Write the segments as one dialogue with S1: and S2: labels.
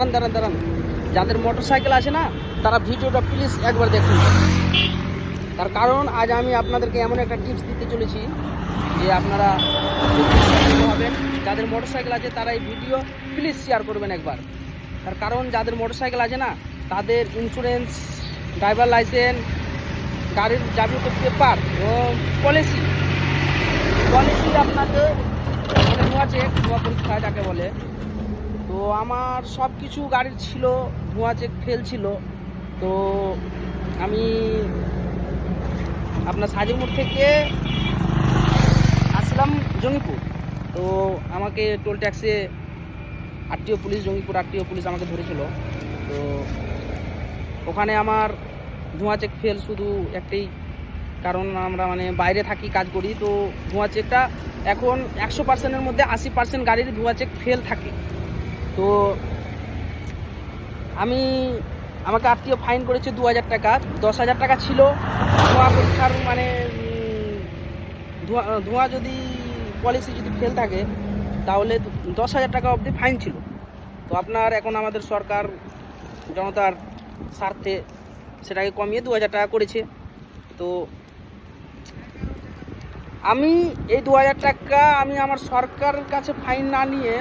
S1: দাঁড়ান দাঁড়ান, যাদের মোটরসাইকেল আছে না তারা ভিডিওটা প্লিজ একবার দেখুন। তার কারণ আজ আমি আপনাদেরকে এমন একটা টিপস দিতে চলেছি যে আপনারা হবেন। যাদের মোটরসাইকেল আছে তারা এই ভিডিও প্লিজ শেয়ার করবেন একবার। তার কারণ যাদের মোটরসাইকেল আছে না তাদের ইন্স্যুরেন্স, ড্রাইভার লাইসেন্স, গাড়ির যাবতীয় পেপার ও পলিসি আপনাকে মানে ধোঁয়া পরীক্ষা যাকে বলে, তো আমার সব কিছু গাড়ির ছিল, ধোঁয়া চেক ফেল ছিল। তো আমি আপনার সাজিমুড় থেকে আসলাম জঙ্গিপুর। তো আমাকে টোল ট্যাক্সে RTO police, Jangipur RTO police আমাকে ধরেছিল। তো ওখানে আমার ধোঁয়া চেক ফেল শুধু একটাই কারণ, আমরা মানে বাইরে থাকি, কাজ করি। তো ধোঁয়া চেকটা এখন 100%-এর মধ্যে 80% গাড়ির ধোঁয়া চেক ফেল থাকে। তো আমাকে আরটিও ফাইন করেছে 2000 টাকা। 10,000 টাকা ছিল ধোঁয়া পরীক্ষার, মানে ধোঁয়া যদি পলিসি যদি ফেল থাকে তাহলে 10,000 টাকা অবধি ফাইন ছিল। তো আপনার এখন আমাদের সরকার জনতার স্বার্থে সেটাকে কমিয়ে 2000 টাকা করেছে। তো আমি এই 2000 টাকা আমি আমার সরকারের কাছে ফাইন না নিয়ে,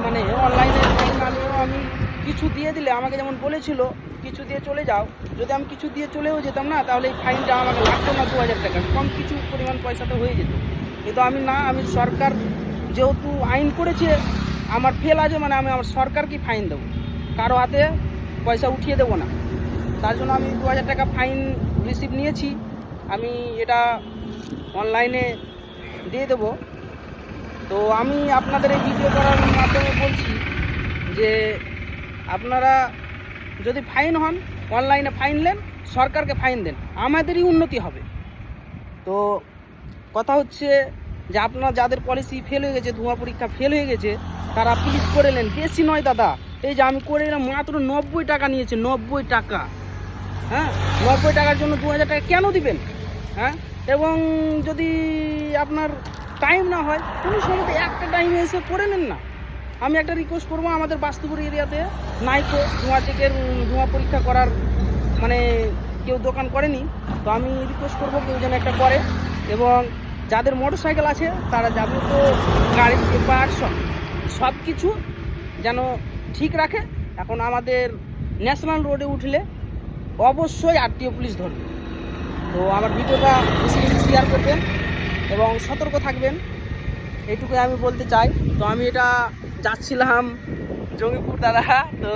S1: মানে অনলাইনে ফাইন না নিয়েও আমি কিছু দিয়ে দিলে, আমাকে যেমন বলেছিল কিছু দিয়ে চলে যাও, যদি আমি কিছু দিয়ে চলেও যেতাম না তাহলে এই ফাইনটা আমাকে লাগতো না 2000 টাকা, কম কিছু পরিমাণ পয়সাটা হয়ে যেত। কিন্তু আমি না, আমি সরকার যেহেতু আইন করেছে আমার ফেল আছে মানে আমি আমার সরকারকে ফাইন দেবো, কারো হাতে পয়সা উঠিয়ে দেবো না। তার জন্য আমি 2000 টাকা ফাইন রিসিভ নিয়েছি। আমি এটা অনলাইনে দিয়ে দেবো। তো আমি আপনাদের এই ভিডিও করার মাধ্যমে বলছি যে আপনারা যদি ফাইন হন, অনলাইনে ফাইন নেন, সরকারকে ফাইন দেন, আমাদেরই উন্নতি হবে। তো কথা হচ্ছে যে আপনারা যাদের পলিসি ফেল হয়ে গেছে, ধোঁয়া পরীক্ষা ফেল হয়ে গেছে, তারা প্লিজ করে নেন। বেশি নয় দাদা, এই যে আমি করে এলাম মাত্র 90 টাকা নিয়েছে, 90 টাকা। হ্যাঁ, 90 টাকার জন্য 2000 টাকা কেন দিবেন? হ্যাঁ, এবং যদি আপনার টাইম না হয় কোনো সময় একটা টাইমে এসে করে নেন না। আমি একটা রিকোয়েস্ট করবো, আমাদের বাস্তুপুর এরিয়াতে নাইকো ধোঁয়া চেকের, ধোঁয়া পরীক্ষা করার মানে কেউ দোকান করেনি। তো আমি রিকোয়েস্ট করবো কেউ যেন একটা করে, এবং যাদের মোটরসাইকেল আছে তারা যাবতীয় গাড়ির পেপার সব কিছু যেন ঠিক রাখে। এখন আমাদের ন্যাশনাল রোডে উঠলে অবশ্যই আরটিও পুলিশ ধরবে। তো আমার ভিডিওটা বেশি বেশি শেয়ার করবেন এবং সতর্ক থাকবেন, এইটুকুই আমি বলতে চাই। তো আমি এটা যাচ্ছিলাম জঙ্গিপুর দাদা। তো